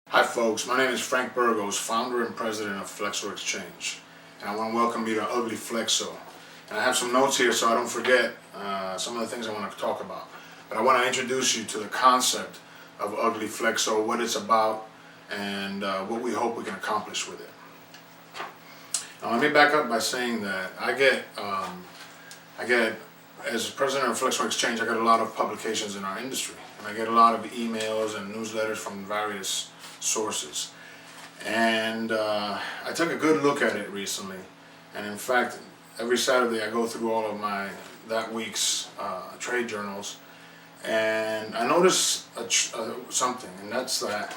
Hi folks, my name is Frank Burgos, founder and president of Flexo Exchange. And I want to welcome you to Ugly Flexo. And I have some notes here so I don't forget some of the things I want to talk about. But I want to introduce you to the concept of Ugly Flexo, what it's about, and what we hope we can accomplish with it. Now let me back up by saying that I get, as president of Flexo Exchange, I get a lot of publications in our industry. And I get a lot of emails and newsletters from various sources. And I took a good look at it recently. And in fact, every Saturday I go through all of that week's trade journals. And I noticed something, and that's that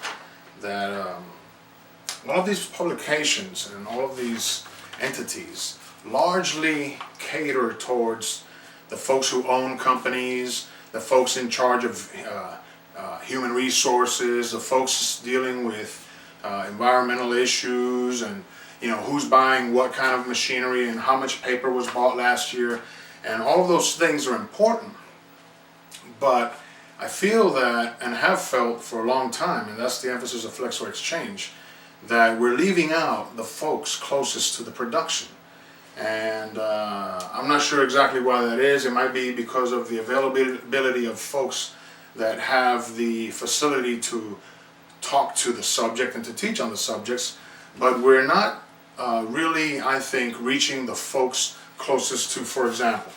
all of these publications and all of these entities largely cater towards the folks who own companies, the folks in charge of human resources, the folks dealing with environmental issues, and who's buying what kind of machinery and how much paper was bought last year, and all of those things are important. But I feel that, and have felt for a long time, and that's the emphasis of Flexo Exchange, that we're leaving out the folks closest to the production. And I'm not sure exactly why that is. It might be because of the availability of folks that have the facility to talk to the subject and to teach on the subjects, but we're not really, I think, reaching the folks closest to, for example,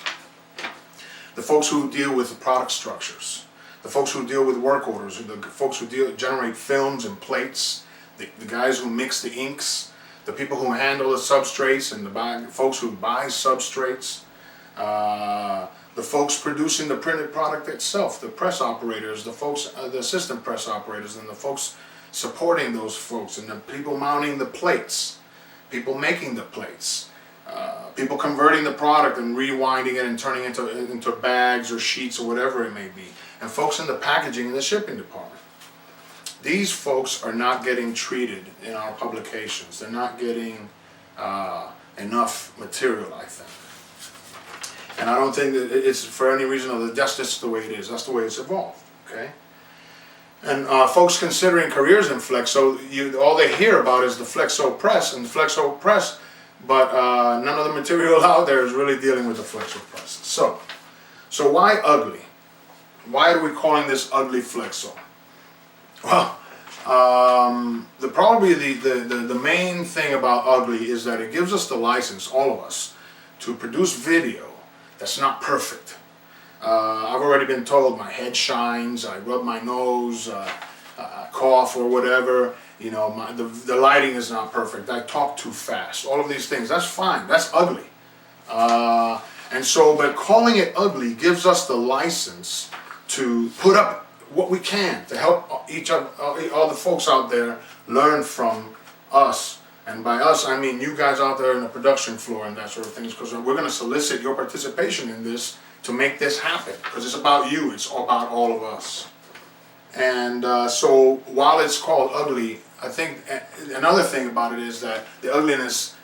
the folks who deal with the product structures, the folks who deal with work orders, the folks who generate films and plates, the guys who mix the inks, the people who handle the substrates, and the folks who buy substrates, the folks producing the printed product itself, the press operators, the folks, the assistant press operators, and the folks supporting those folks, and the people mounting the plates, people making the plates, people converting the product and rewinding it and turning it into bags or sheets or whatever it may be, and folks in the packaging and the shipping department. These folks are not getting treated in our publications. They're not getting enough material, I think. And I don't think that it's for any reason other than that's just the way it is. That's the way it's evolved, okay? And folks considering careers in Flexo, all they hear about is the Flexo press and the Flexo press, but none of the material out there is really dealing with the Flexo press. So why ugly? Why are we calling this Ugly Flexo? Well, probably the main thing about ugly is that it gives us the license, all of us, to produce video that's not perfect. I've already been told my head shines, I rub my nose, cough or whatever, the lighting is not perfect, I talk too fast, all of these things, that's fine, that's ugly. But calling it ugly gives us the license to put up what we can to help all the folks out there learn from us. And by us, I mean you guys out there in the production floor and that sort of things, because we're going to solicit your participation in this to make this happen, because it's about you, it's about all of us. And so while it's called ugly, I think another thing about it is that the ugliness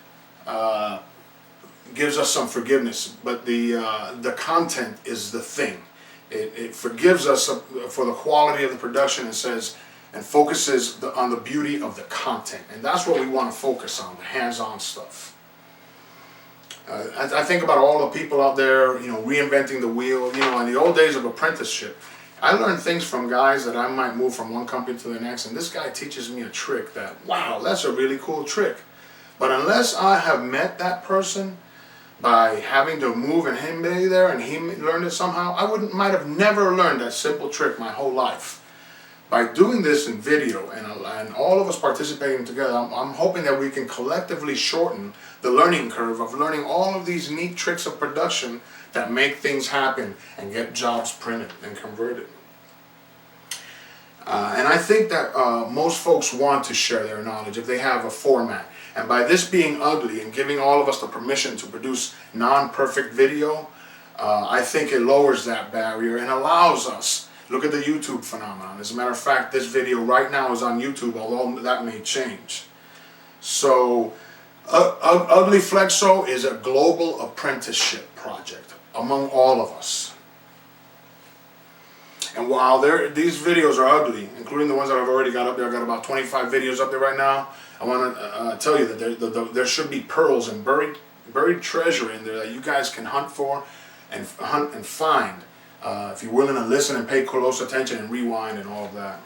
gives us some forgiveness, but the content is the thing. It forgives us for the quality of the production and says, and focuses on the beauty of the content. And that's what we want to focus on, the hands-on stuff. I think about all the people out there, reinventing the wheel. In the old days of apprenticeship, I learned things from guys that I might move from one company to the next, and this guy teaches me a trick that, wow, that's a really cool trick. But unless I have met that person, by having to move and him be there and he learned it somehow, I might have never learned that simple trick my whole life. By doing this in video and all of us participating together, I'm hoping that we can collectively shorten the learning curve of learning all of these neat tricks of production that make things happen and get jobs printed and converted. And I think that most folks want to share their knowledge if they have a format. And by this being ugly and giving all of us the permission to produce non-perfect video, I think it lowers that barrier and allows us. Look at the YouTube phenomenon. As a matter of fact, this video right now is on YouTube, although that may change. So, Ugly Flexo is a global apprenticeship project among all of us. And while these videos are ugly, including the ones that I've already got up there, I've got about 25 videos up there right now. I want to tell you that there should be pearls and buried treasure in there that you guys can hunt for and find if you're willing to listen and pay close attention and rewind and all of that.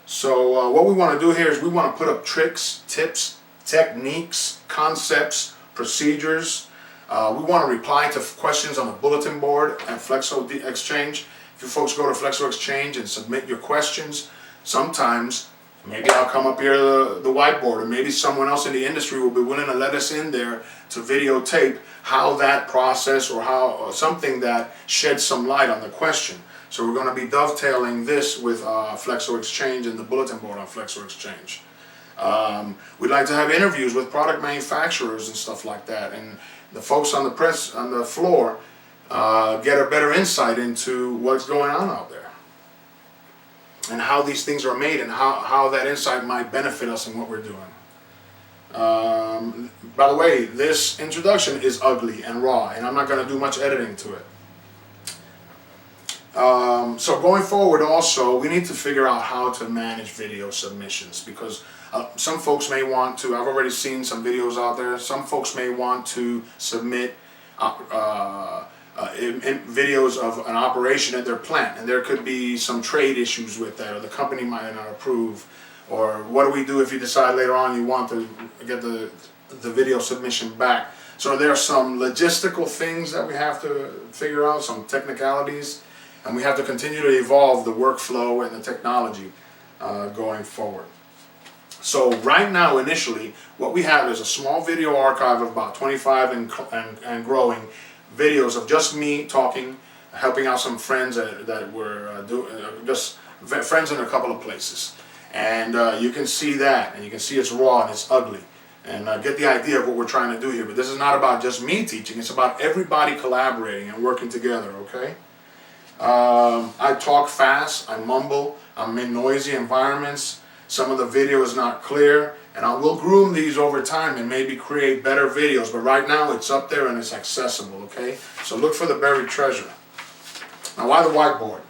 So what we want to do here is we want to put up tricks, tips, techniques, concepts, procedures. We want to reply to questions on the bulletin board at Flexo Exchange. If you folks go to Flexo Exchange and submit your questions, sometimes maybe I'll come up here to the whiteboard, or maybe someone else in the industry will be willing to let us in there to videotape how that process or something that sheds some light on the question. So we're going to be dovetailing this with Flexo Exchange and the bulletin board on Flexo Exchange. We'd like to have interviews with product manufacturers and stuff like that, and the folks on the floor get a better insight into what's going on out there and how these things are made and how that insight might benefit us in what we're doing. By the way, this introduction is ugly and raw, and I'm not going to do much editing to it. So going forward also, we need to figure out how to manage video submissions, because some folks may want to, I've already seen some videos out there, some folks may want to submit videos of an operation at their plant, and there could be some trade issues with that, or the company might not approve, or what do we do if you decide later on you want to get the video submission back. So there are some logistical things that we have to figure out, some technicalities, and we have to continue to evolve the workflow and the technology going forward. So right now, initially, what we have is a small video archive of about 25 and growing videos of just me talking, helping out some friends that were just friends in a couple of places. And you can see that, and you can see it's raw and it's ugly. And get the idea of what we're trying to do here. But this is not about just me teaching, it's about everybody collaborating and working together, okay? I talk fast, I mumble, I'm in noisy environments, some of the video is not clear, and I will groom these over time and maybe create better videos, but right now it's up there and it's accessible, okay? So look for the buried treasure. Now, why the whiteboard?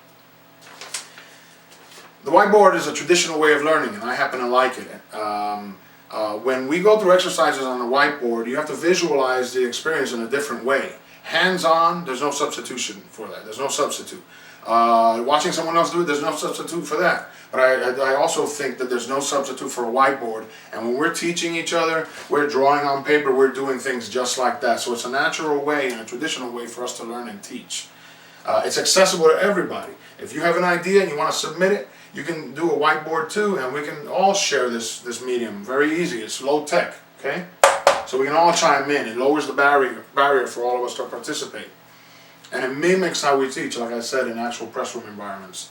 The whiteboard is a traditional way of learning, and I happen to like it. When we go through exercises on the whiteboard, you have to visualize the experience in a different way. Hands-on, there's no substitution for that. There's no substitute. Watching someone else do it, there's no substitute for that. But I also think that there's no substitute for a whiteboard. And when we're teaching each other, we're drawing on paper, we're doing things just like that. So it's a natural way and a traditional way for us to learn and teach. It's accessible to everybody. If you have an idea and you want to submit it, you can do a whiteboard too, and we can all share this medium. Very easy. It's low tech, okay? So we can all chime in. It lowers the barrier for all of us to participate. And it mimics how we teach, like I said, in actual press room environments.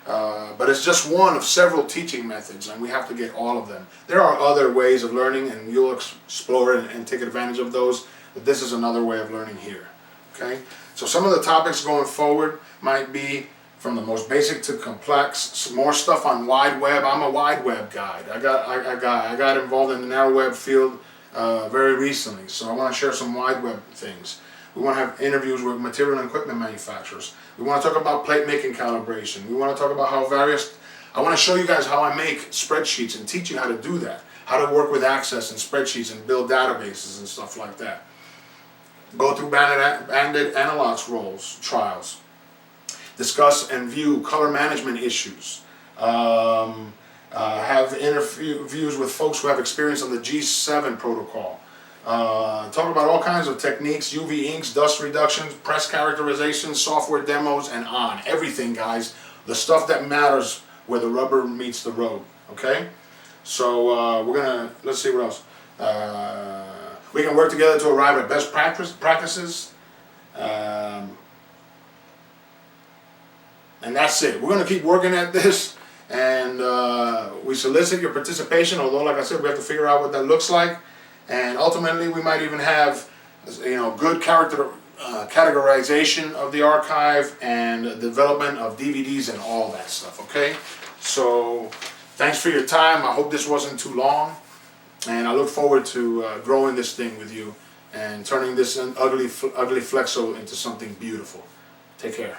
But it's just one of several teaching methods, and we have to get all of them. There are other ways of learning, and you'll explore and take advantage of those, but this is another way of learning here, okay? So some of the topics going forward might be from the most basic to complex, some more stuff on wide web. I'm a wide web guy. I got involved in the narrow web field very recently, so I want to share some wide web things. We want to have interviews with material and equipment manufacturers. We want to talk about plate making calibration. We want to talk about how I want to show you guys how I make spreadsheets and teach you how to do that. How to work with Access and spreadsheets and build databases and stuff like that. Go through banded analogs roles, trials. Discuss and view color management issues. Have interviews with folks who have experience on the G7 protocol. Talk about all kinds of techniques, UV inks, dust reductions, press characterizations, software demos, and on. Everything, guys. The stuff that matters where the rubber meets the road, okay? So let's see what else. We can work together to arrive at best practices. And that's it. We're going to keep working at this, and we solicit your participation, although, like I said, we have to figure out what that looks like. And ultimately, we might even have, good categorization of the archive and development of DVDs and all that stuff, okay? So, thanks for your time. I hope this wasn't too long. And I look forward to growing this thing with you and turning this ugly Flexo into something beautiful. Take care.